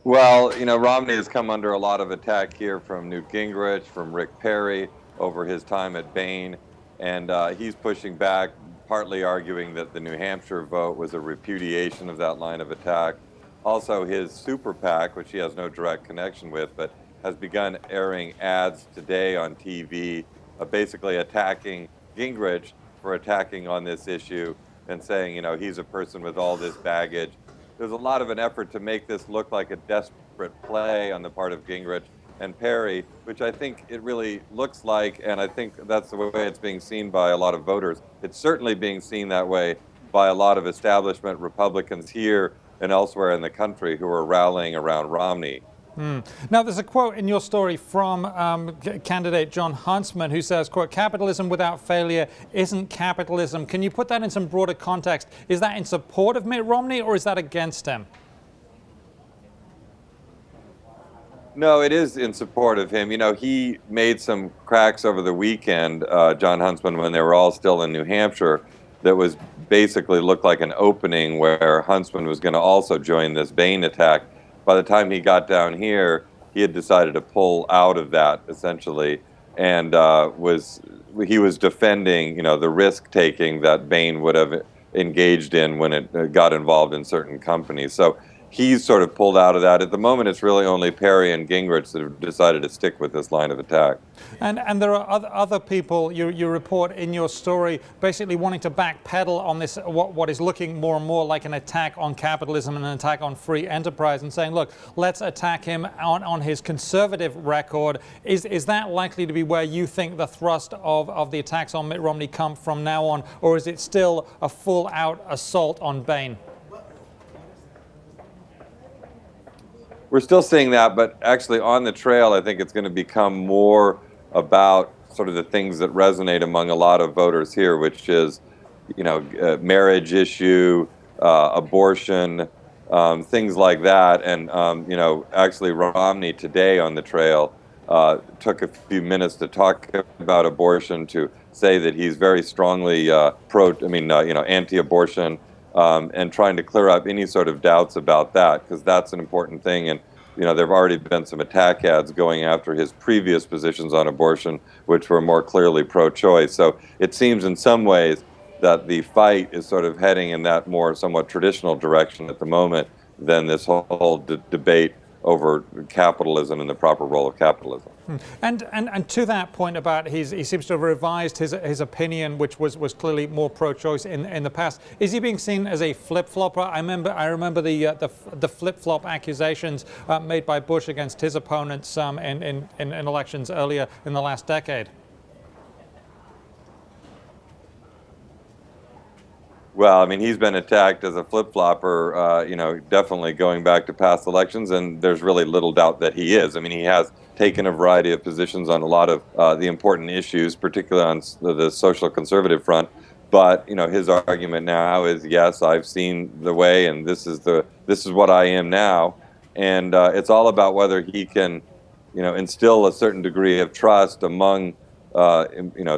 Well, Romney has come under a lot of attack here from Newt Gingrich, from Rick Perry over his time at Bain, and he's pushing back, partly arguing that the New Hampshire vote was a repudiation of that line of attack. Also, his super PAC, which he has no direct connection with, but has begun airing ads today on TV, basically attacking Gingrich for attacking on this issue and saying, he's a person with all this baggage. There's a lot of an effort to make this look like a desperate play on the part of Gingrich and Perry, which I think it really looks like, and I think that's the way it's being seen by a lot of voters. It's certainly being seen that way by a lot of establishment Republicans here and elsewhere in the country who are rallying around Romney. Now, there's a quote in your story from candidate Jon Huntsman who says, quote, "Capitalism without failure isn't capitalism." Can you put that in some broader context? Is that in support of Mitt Romney or is that against him? No, it is in support of him. He made some cracks over the weekend, Jon Huntsman, when they were all still in New Hampshire, that was basically looked like an opening where Huntsman was going to also join this Bain attack. By the time he got down here, he had decided to pull out of that, essentially, and he was defending, the risk-taking that Bain would have engaged in when it got involved in certain companies. So he's sort of pulled out of that. At the moment, it's really only Perry and Gingrich that have decided to stick with this line of attack. And there are other people, you report in your story, basically wanting to backpedal on this, what is looking more and more like an attack on capitalism and an attack on free enterprise, and saying, look, let's attack him on his conservative record. Is that likely to be where you think the thrust of the attacks on Mitt Romney come from now on, or is it still a full-out assault on Bain? We're still seeing that, but actually on the trail, I think it's going to become more about sort of the things that resonate among a lot of voters here, which is, marriage issue, abortion, things like that. And, actually Romney today on the trail took a few minutes to talk about abortion, to say that he's very strongly anti-abortion. And trying to clear up any sort of doubts about that, because that's an important thing. And, there have already been some attack ads going after his previous positions on abortion, which were more clearly pro-choice. So it seems in some ways that the fight is sort of heading in that more somewhat traditional direction at the moment than this whole debate over capitalism and the proper role of capitalism. And to that point about he seems to have revised his opinion, which was clearly more pro-choice in the past. Is he being seen as a flip-flopper? I remember the flip-flop accusations made by Bush against his opponents in elections earlier in the last decade. Well, he's been attacked as a flip-flopper, definitely going back to past elections, and there's really little doubt that he is. He has taken a variety of positions on a lot of the important issues, particularly on the social conservative front. But, his argument now is, yes, I've seen the way, and this is what I am now. And it's all about whether he can, instill a certain degree of trust among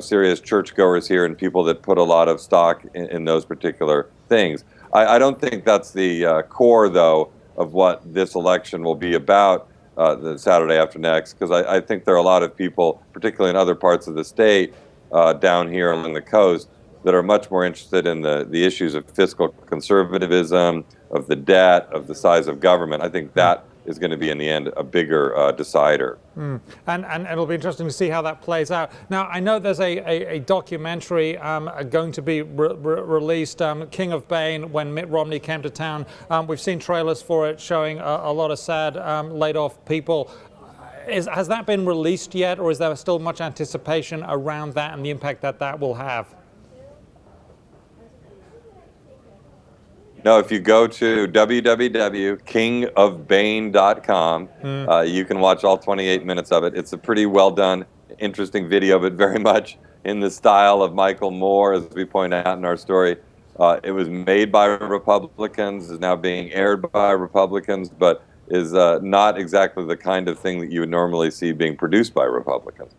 serious churchgoers here and people that put a lot of stock in those particular things. I don't think that's the core, though, of what this election will be about the Saturday after next, because I think there are a lot of people, particularly in other parts of the state, down here along the coast, that are much more interested in the issues of fiscal conservatism, of the debt, of the size of government. I think that is going to be, in the end, a bigger decider. And it'll be interesting to see how that plays out. Now, I know there's a documentary going to be released, King of Bain, when Mitt Romney came to town. We've seen trailers for it showing a lot of sad laid-off people. Has that been released yet, or is there still much anticipation around that and the impact that will have? No, if you go to www.kingofbain.com, you can watch all 28 minutes of it. It's a pretty well done, interesting video, but very much in the style of Michael Moore, as we point out in our story. It was made by Republicans, is now being aired by Republicans, but is not exactly the kind of thing that you would normally see being produced by Republicans.